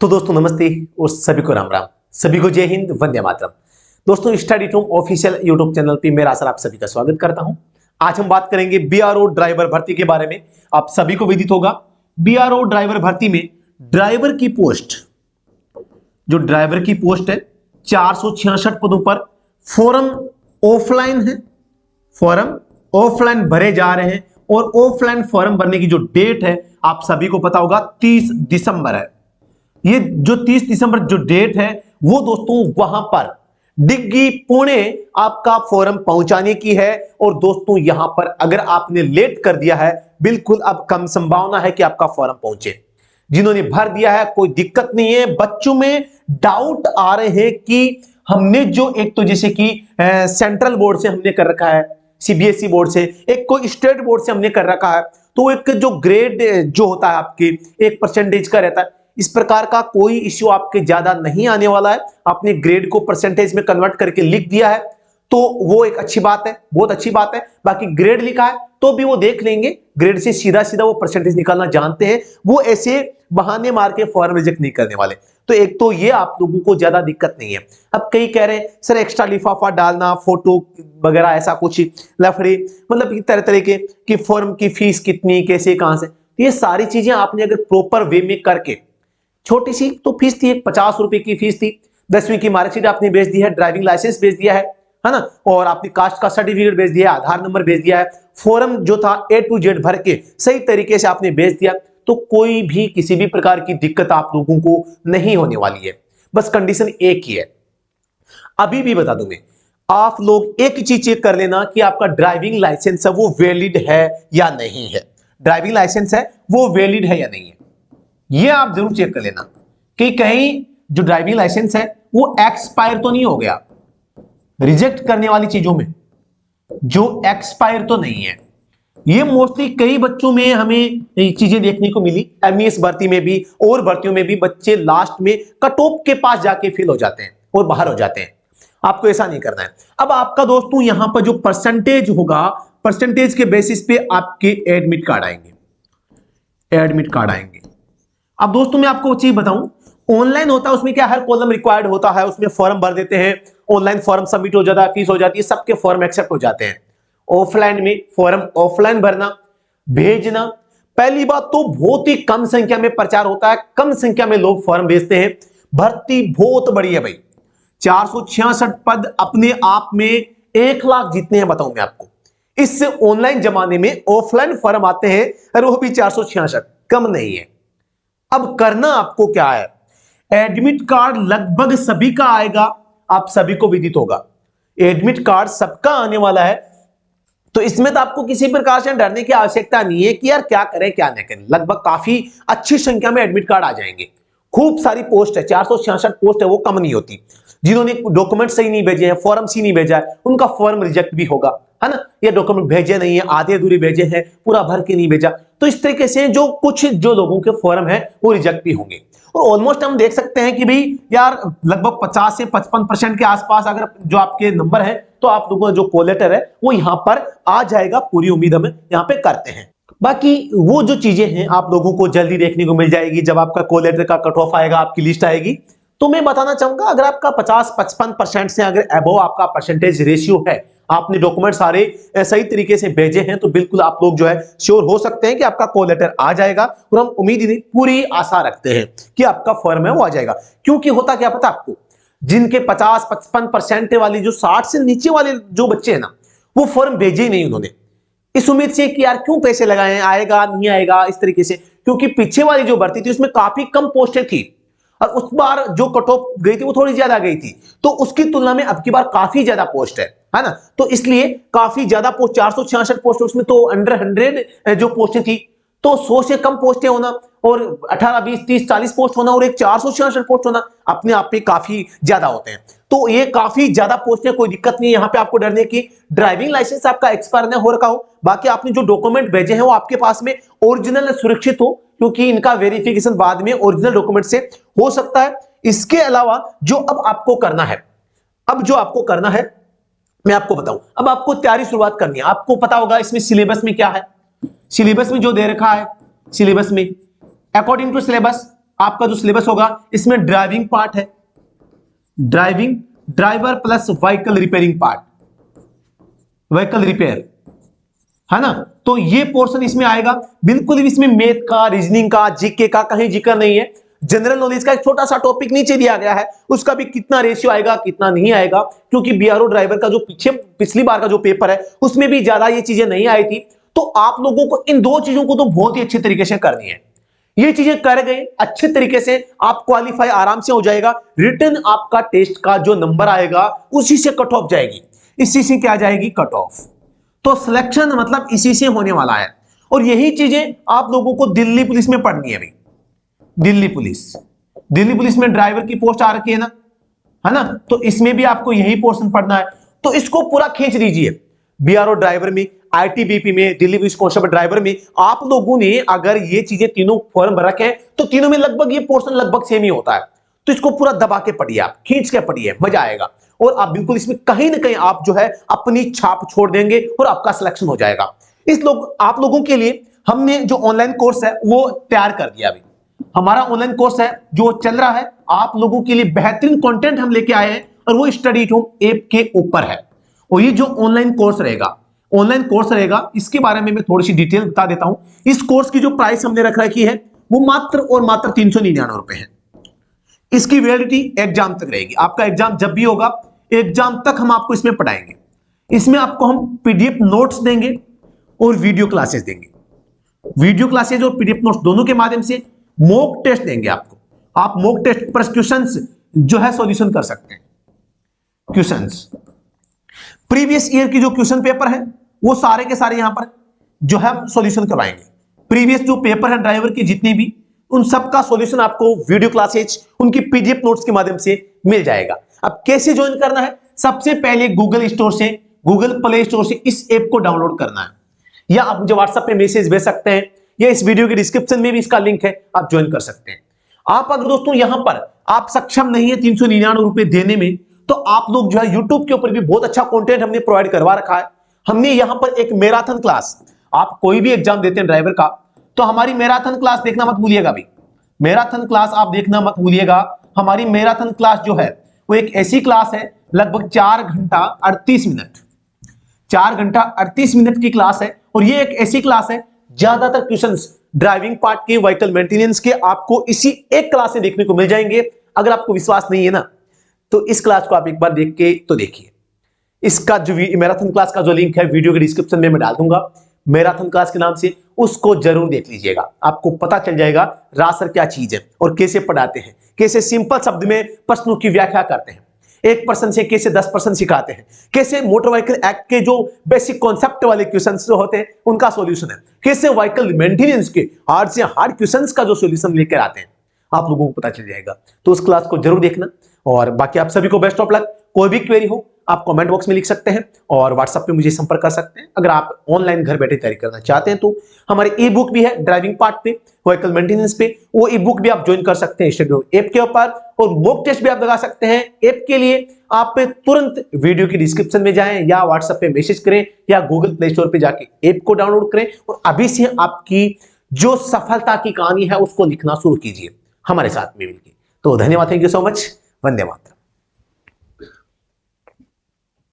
तो दोस्तों नमस्ते और सभी को राम राम, सभी को जय हिंद, वंदे मातरम। दोस्तों स्टडी टूम ऑफिशियल यूट्यूब चैनल पे मेरा सर आप सभी का स्वागत करता हूं। आज हम बात करेंगे बीआरओ ड्राइवर भर्ती के बारे में। आप सभी को विदित होगा बीआरओ ड्राइवर भर्ती में ड्राइवर की पोस्ट, जो ड्राइवर की पोस्ट है 466 पदों पर फॉर्म ऑफलाइन है, फॉर्म ऑफलाइन भरे जा रहे हैं और ऑफलाइन फॉर्म भरने की जो डेट है आप सभी को पता होगा 30 दिसंबर है। ये जो 30 दिसंबर जो डेट है वो दोस्तों वहां पर डिग्गी पुणे आपका फॉर्म पहुंचाने की है। और दोस्तों यहां पर अगर आपने लेट कर दिया है, बिल्कुल अब कम संभावना है कि आपका फॉर्म पहुंचे। जिन्होंने भर दिया है कोई दिक्कत नहीं है। बच्चों में डाउट आ रहे हैं कि हमने जो एक तो जैसे कि सेंट्रल बोर्ड से हमने कर रखा है, सीबीएसई बोर्ड से, एक कोई स्टेट बोर्ड से हमने कर रखा है, तो एक जो ग्रेड जो होता है आपकी एक परसेंटेज का रहता है। इस प्रकार का कोई इश्यू आपके ज्यादा नहीं आने वाला है। आपने ग्रेड को परसेंटेज में कन्वर्ट करके लिख दिया है तो वो एक अच्छी बात है, बहुत अच्छी बात है। बाकी ग्रेड लिखा है तो भी वो देख लेंगे, ग्रेड से सीधा सीधा वो परसेंटेज निकालना जानते हैं, वो ऐसे बहाने मार के फॉर्म रिजेक्ट नहीं करने वाले। तो एक तो ये आप लोगों को ज्यादा दिक्कत नहीं है। अब कई कह रहे हैं सर एक्स्ट्रा लिफाफा डालना, फोटो वगैरह ऐसा कुछ लफड़े, मतलब तरह तरह के कि फॉर्म की फीस कितनी, कैसे, कहां से, तो ये सारी चीजें आपने अगर प्रॉपर वे में करके, छोटी सी तो फीस थी, 50 रुपए की फीस थी, 10वीं की मार्कशीट आपने भेज दी है, ड्राइविंग लाइसेंस भेज दिया है ना, और आपने कास्ट का सर्टिफिकेट भेज दिया है, आधार नंबर भेज दिया है, फॉर्म जो था A to Z भर के सही तरीके से आपने भेज दिया, तो कोई भी किसी भी प्रकार की दिक्कत आप लोगों को नहीं होने वाली है। बस कंडीशन एक ही है, अभी भी बता दूं मैं, आप लोग एक चीज चेक कर लेना कि आपका ड्राइविंग लाइसेंस है वो वैलिड है या नहीं है। ड्राइविंग लाइसेंस है वो वैलिड है या नहीं है, ये आप जरूर चेक कर लेना कि कहीं जो ड्राइविंग लाइसेंस है वो एक्सपायर तो नहीं हो गया। रिजेक्ट करने वाली चीजों में जो एक्सपायर तो नहीं है, ये मोस्टली कई बच्चों में हमें चीजें देखने को मिली। एमईएस भर्ती में भी और भर्तियों में भी बच्चे लास्ट में कट ऑफ के पास जाके फेल हो जाते हैं और बाहर हो जाते हैं। आपको ऐसा नहीं करना है। अब आपका दोस्तों यहां पर जो परसेंटेज होगा, परसेंटेज के बेसिस पे आपके एडमिट कार्ड आएंगे, एडमिट कार्ड आएंगे। अब दोस्तों मैं आपको चीज बताऊं, ऑनलाइन होता है उसमें क्या हर कॉलम रिक्वायर्ड होता है, उसमें फॉर्म भर देते हैं, ऑनलाइन फॉर्म सबमिट हो जाता है, फीस हो जाती है, सबके फॉर्म एक्सेप्ट हो जाते हैं। ऑफलाइन में फॉर्म ऑफलाइन भरना, भेजना, पहली बात तो बहुत ही कम संख्या में प्रचार होता है, कम संख्या में लोग फॉर्म भेजते हैं। भर्ती बहुत बड़ी है भाई, 466 पद अपने आप में 1 लाख जितने हैं बताऊं मैं आपको। इस ऑनलाइन जमाने में ऑफलाइन फॉर्म आते हैं और वो भी 466, कम नहीं है। अब करना आपको क्या है, एडमिट कार्ड लगभग सभी का आएगा, आप सभी को विदित होगा एडमिट कार्ड सबका आने वाला है। तो इसमें तो आपको किसी प्रकार से डरने की आवश्यकता नहीं है कि यार क्या करें क्या नहीं करें, लगभग काफी अच्छी संख्या में एडमिट कार्ड आ जाएंगे। खूब सारी पोस्ट है, 466 पोस्ट है, वो कम नहीं होती। जिन्होंने डॉक्यूमेंट सही नहीं भेजे हैं, फॉर्म सी नहीं भेजा है, उनका फॉर्म रिजेक्ट भी होगा, है ना। ये डॉक्यूमेंट भेजे नहीं है, आधे अधूरे भेजे हैं, पूरा भर के नहीं भेजा, तो इस तरीके से जो कुछ जो लोगों के फॉर्म है वो रिजेक्ट भी होंगे। और ऑलमोस्ट हम देख सकते हैं कि भाई यार लगभग 50 से 55% के आसपास अगर जो आपके नंबर है तो आप लोगों का जो कॉल लेटर है वो यहां पर आ जाएगा, पूरी उम्मीद हम यहां पे करते हैं। बाकी वो जो चीजें हैं आप लोगों को जल्दी देखने को मिल जाएगी, जब आपका कॉल लेटर का कट ऑफ आएगा, आपकी लिस्ट आएगी, तो मैं बताना चाहूंगा अगर आपका 50-55% से अगर अबव आपका परसेंटेज रेशियो है, आपने डॉक्यूमेंट सारे सही तरीके से भेजे हैं, तो बिल्कुल आप लोग जो है श्योर हो सकते हैं कि आपका कॉल लेटर आ जाएगा। और हम उम्मीद नहीं पूरी आशा रखते हैं कि आपका फॉर्म है वो आ जाएगा। क्योंकि होता क्या पता आपको, जिनके 50-55% वाली जो 60 से नीचे वाले जो बच्चे हैं ना, वो फॉर्म भेजे ही नहीं उन्होंने, इस उम्मीद से कि यार क्यों पैसे लगाए, आएगा नहीं आएगा, इस तरीके से। क्योंकि पीछे वाली जो भर्ती थी उसमें काफी कम पोस्टें थी और उस बार जो कट ऑफ गई थी वो थोड़ी ज्यादा गई थी, तो उसकी तुलना में अब की बार काफी ज्यादा पोस्ट है ना। तो इसलिए काफी ज्यादा पोस्ट, 466 पोस्ट, उसमें तो अंडर 100 जो पोस्टें थी, तो 100 से कम पोस्टें होना और 18, 20, 30, 40 पोस्ट होना और एक 466 पोस्ट होना अपने आप में काफी ज्यादा होते हैं। तो ये काफी ज्यादा पोस्ट है, कोई दिक्कत नहीं है यहाँ पे आपको डरने की। ड्राइविंग लाइसेंस आपका एक्सपायर न हो रखा हो, बाकी आपने जो डॉक्यूमेंट भेजे हैं वो आपके पास में ओरिजिनल सुरक्षित हो, क्योंकि इनका वेरिफिकेशन बाद में ओरिजिनल डॉक्यूमेंट से हो सकता है। इसके अलावा जो अब आपको करना है, अब जो आपको करना है मैं आपको बताऊं, अब आपको तैयारी शुरुआत करनी है। आपको पता होगा इसमें सिलेबस में क्या है, सिलेबस में जो दे रखा है, सिलेबस में अकॉर्डिंग टू सिलेबस आपका जो सिलेबस होगा इसमें ड्राइविंग पार्ट है, driver plus vehicle repairing part, vehicle repair, है ना। तो ये पोर्शन इसमें आएगा। बिल्कुल भी इसमें मैथ का, रीजनिंग का, जीके का कहीं जिक्र नहीं है। जनरल नॉलेज का एक छोटा सा टॉपिक नीचे दिया गया है, उसका भी कितना रेशियो आएगा कितना नहीं आएगा, क्योंकि बीआरओ ड्राइवर का जो पिछली बार का जो पेपर है उसमें भी ज्यादा ये चीजें नहीं आई थी। तो आप लोगों को इन दो चीजों को तो बहुत ही अच्छे तरीके से करनी है। ये चीजें कर गए अच्छे तरीके से, आप क्वालिफाई आराम से हो जाएगा। रिटर्न आपका टेस्ट का जो नंबर आएगा उसी से कट ऑफ जाएगी, इसी से क्या जाएगी, कट ऑफ। तो सिलेक्शन मतलब इसी से होने वाला है। और यही चीजें आप लोगों को दिल्ली पुलिस में पढ़नी है भाई। दिल्ली पुलिस में ड्राइवर की पोस्ट आ रखी है ना। तो इसमें भी आपको यही पोर्शन पढ़ना है। तो इसको पूरा खींच लीजिए। बीआरओ ड्राइवर में, आईटीबीपी में, दिल्ली पुलिस कांस्टेबल ड्राइवर में आप लोगों ने अगर ये चीजें तीनों फॉर्म रखे तो तीनों में लगभग ये पोर्शन लगभग सेम ही होता है। तो इसको पूरा दबा के पढ़िए, आप खींच के पढ़िए, मजा आएगा। और आप बिल्कुल इसमें कहीं ना कहीं आप जो है अपनी छाप छोड़ देंगे और आपका सिलेक्शन हो जाएगा। आप लोगों के लिए हमने जो ऑनलाइन कोर्स है वो तैयार कर दिया। अभी हमारा ऑनलाइन कोर्स है जो चल रहा है, आप लोगों के लिए बेहतरीन कंटेंट हम लेके आए हैं और वो स्टडी एट होम ऐप के ऊपर है। और ये जो ऑनलाइन कोर्स रहेगा इसके बारे में मैं थोड़ी सी डिटेल बता देता हूं। इस कोर्स की जो प्राइस हमने रख रखी है वो मात्र और मात्र 399 रुपए है। इसकी वैलिडिटी एग्जाम तक रहेगी। आपका एग्जाम जब भी होगा, एग्जाम तक हम आपको इसमें पढ़ाएंगे। इसमें आपको हम पीडीएफ नोट्स देंगे और वीडियो क्लासेस देंगे। वीडियो क्लासेस और पीडीएफ नोट्स दोनों के माध्यम से मॉक टेस्ट देंगे आपको। आप मॉक टेस्ट पर क्वेश्चंस जो है सॉल्यूशन कर सकते हैं। क्वेश्चंस प्रीवियस ईयर की जो क्वेश्चन पेपर है वो सारे के सारे यहां पर जो है सॉल्यूशन करवाएंगे। प्रीवियस जो पेपर है ड्राइवर के जितने भी, उन सबका सॉल्यूशन आपको वीडियो क्लासेज उनकी पीडीएफ नोट्स के माध्यम से मिल जाएगा। अब कैसे ज्वाइन करना है? सबसे पहले गूगल प्ले स्टोर से इस ऐप को डाउनलोड करना है, या आप मुझे व्हाट्सएप पे मैसेज भेज सकते हैं, या इस वीडियो के डिस्क्रिप्शन में भी इसका लिंक है, आप ज्वाइन कर सकते हैं। आप अगर दोस्तों यहां पर आप सक्षम नहीं है 399 रुपए देने में, तो आप लोग जो है यूट्यूब के ऊपर भी बहुत अच्छा कंटेंट हमने प्रोवाइड करवा रखा है। हमने यहां पर एक मैराथन क्लास, आप कोई भी एग्जाम देते हैं ड्राइवर का तो हमारी मैराथन क्लास देखना मत भूलिएगा भाई। मैराथन क्लास आप देखना मत भूलिएगा। हमारी मैराथन क्लास जो है वो एक ऐसी क्लास है, लगभग 4 घंटा 38 मिनट, 4 घंटा 38 मिनट की क्लास है। और ये एक ऐसी क्लास है, ज्यादातर क्वेश्चंस ड्राइविंग पार्ट के, व्हीकल मेंटेनेंस के आपको इसी एक क्लास से देखने को मिल जाएंगे। अगर आपको विश्वास नहीं है ना, तो इस क्लास को आप एक बार देख के तो देखिए। इसका जो मैराथन क्लास का जो लिंक है वीडियो के डिस्क्रिप्शन में मैं डाल दूंगा, मैराथन क्लास के नाम से, उसको जरूर देख लीजिएगा। आपको पता चल जाएगा रासर क्या चीज है और कैसे पढ़ाते हैं, कैसे सिंपल शब्द में प्रश्नों की व्याख्या करते हैं, 1% से कैसे 10% सिखाते हैं, कैसे मोटर व्हीकल एक्ट के जो बेसिक कॉन्सेप्ट वाले क्वेश्चंस जो होते हैं उनका सॉल्यूशन है, कैसे व्हीकल मेंटेनेंस के हार्ड से हार्ड क्वेश्चंस का जो सॉल्यूशन लेकर आते हैं, आप लोगों को पता चल जाएगा। तो उस क्लास को जरूर देखना। और बाकी आप सभी को बेस्ट ऑफ लक। कोई भी क्वेरी हो आप कमेंट बॉक्स में लिख सकते हैं और व्हाट्सएप पे मुझे संपर्क कर सकते हैं। अगर आप ऑनलाइन घर बैठे तैयारी करना चाहते हैं तो हमारे ई बुक भी है ड्राइविंग पार्ट पे, व्हीकल मेंटेनेंस पे, वो ई बुक भी आप ज्वाइन कर सकते हैं स्टडी ऐप के ऊपर। और मॉक टेस्ट भी आप लगा सकते हैं ऐप के लिए। आप तुरंत वीडियो की डिस्क्रिप्शन में जाएं या व्हाट्सएप पे मैसेज करें या गूगल प्ले स्टोर पे जाके ऐप को डाउनलोड करें और अभी से आपकी जो सफलता की कहानी है उसको लिखना शुरू कीजिए हमारे साथ में मिलकर। तो धन्यवाद, thank you so much, Vande Mataram.